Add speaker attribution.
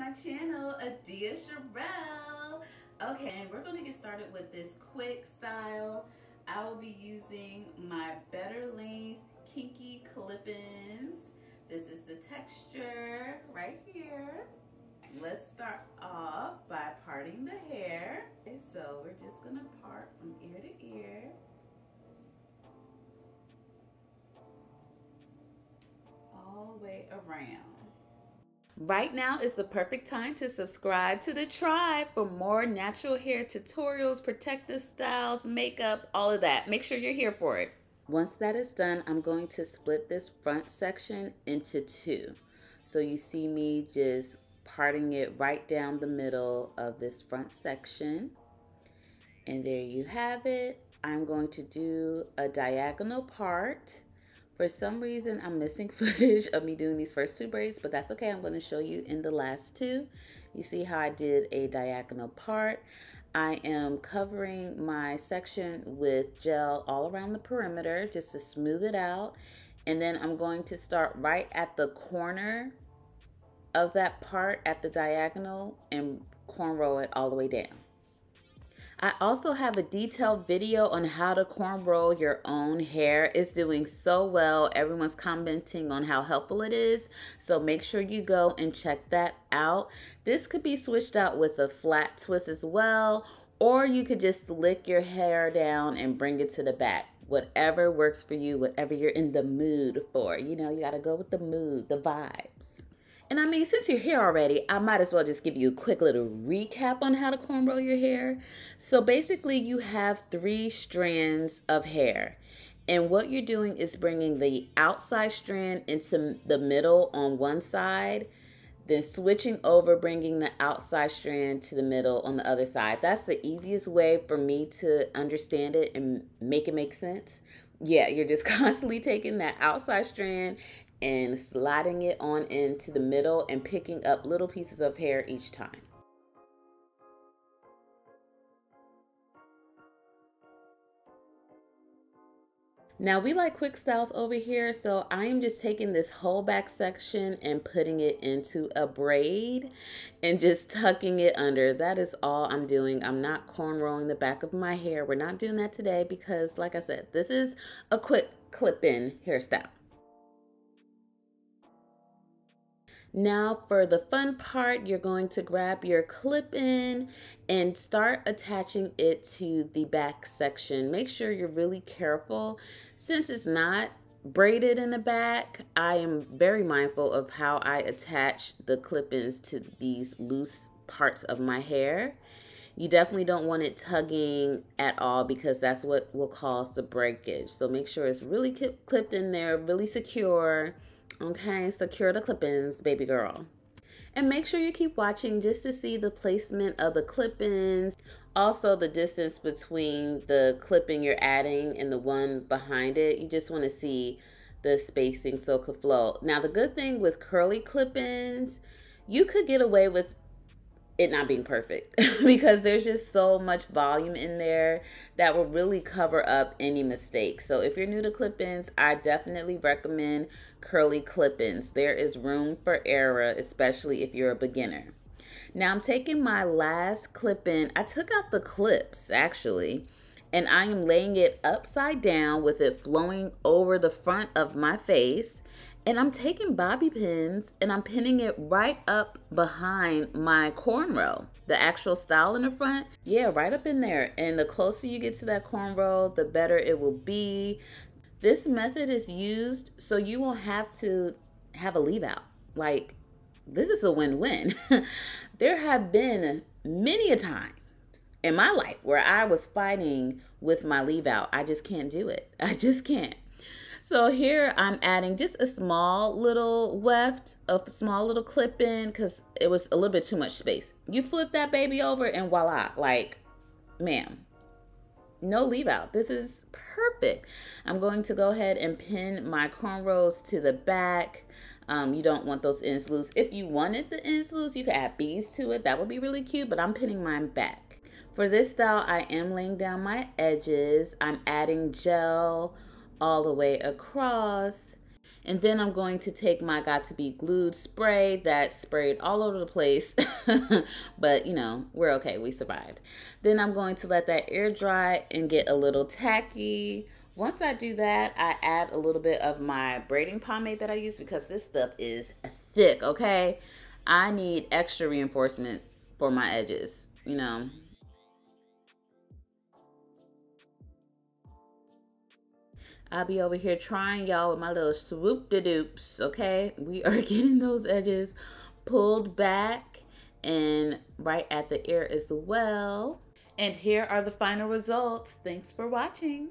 Speaker 1: my channel, Adia Sharel. Okay, and we're going to get started with this quick style. I will be using my Better Length Kinky Clip-ins. This is the texture right here. Let's start off by parting the hair. Okay, so we're just going to part from ear to ear. All the way around. Right now is the perfect time to subscribe to the tribe for more natural hair tutorials, protective styles, makeup, all of that. Make sure you're here for it. Once that is done, I'm going to split this front section into two. So you see me just parting it right down the middle of this front section. And there you have it. I'm going to do a diagonal part. For some reason, I'm missing footage of me doing these first two braids, but that's okay. I'm going to show you in the last two. You see how I did a diagonal part. I am covering my section with gel all around the perimeter just to smooth it out. And then I'm going to start right at the corner of that part at the diagonal and cornrow it all the way down. I also have a detailed video on how to cornrow your own hair. It's doing so well. Everyone's commenting on how helpful it is. So make sure you go and check that out. This could be switched out with a flat twist as well, or you could just lick your hair down and bring it to the back. Whatever works for you, whatever you're in the mood for. You know, you gotta go with the mood, the vibes. And I mean, since you're here already, I might as well just give you a quick little recap on how to cornrow your hair. So basically, you have 3 strands of hair. And what you're doing is bringing the outside strand into the middle on one side, then switching over, bringing the outside strand to the middle on the other side. That's the easiest way for me to understand it and make it make sense. Yeah, you're just constantly taking that outside strand and sliding it on into the middle and picking up little pieces of hair each time. Now we like quick styles over here, so I am just taking this whole back section and putting it into a braid and just tucking it under. That is all I'm doing. I'm not cornrowing the back of my hair. We're not doing that today because, like I said, this is a quick clip-in hairstyle. Now for the fun part, you're going to grab your clip-in and start attaching it to the back section. Make sure you're really careful. Since it's not braided in the back, I am very mindful of how I attach the clip-ins to these loose parts of my hair. You definitely don't want it tugging at all because that's what will cause the breakage. So make sure it's really clipped in there, really secure. Okay, secure the clip-ins, baby girl. And make sure you keep watching just to see the placement of the clip-ins. Also the distance between the clip-in you're adding and the one behind it. You just want to see the spacing so it could flow. Now the good thing with curly clip-ins, you could get away with it not being perfect because there's just so much volume in there that will really cover up any mistakes. So if you're new to clip-ins, I definitely recommend curly clip-ins. There is room for error, especially if you're a beginner. Now I'm taking my last clip-in. I took out the clips actually, and I am laying it upside down with it flowing over the front of my face. And I'm taking bobby pins and I'm pinning it right up behind my cornrow. The actual style in the front, yeah, right up in there. And the closer you get to that cornrow, the better it will be. This method is used so you won't have to have a leave out. Like, this is a win-win. There have been many a times in my life where I was fighting with my leave out. I just can't do it. I just can't. So here I'm adding just a small little weft, a small little clip in because it was a little bit too much space. You flip that baby over and voila, like, ma'am, no leave out. This is perfect. I'm going to go ahead and pin my cornrows to the back. You don't want those ends loose. If you wanted the ends loose, you could add beads to it. That would be really cute, but I'm pinning mine back. For this style, I am laying down my edges. I'm adding gel all the way across. And then I'm going to take my Got To Be Glued spray that sprayed all over the place. But, you know, we're okay. We survived. Then I'm going to let that air dry and get a little tacky. Once I do that, I add a little bit of my braiding pomade that I use because this stuff is thick, okay? I need extra reinforcement for my edges, you know. I'll be over here trying y'all with my little swoop-de-doops, okay? We are getting those edges pulled back and right at the ear as well. And here are the final results. Thanks for watching.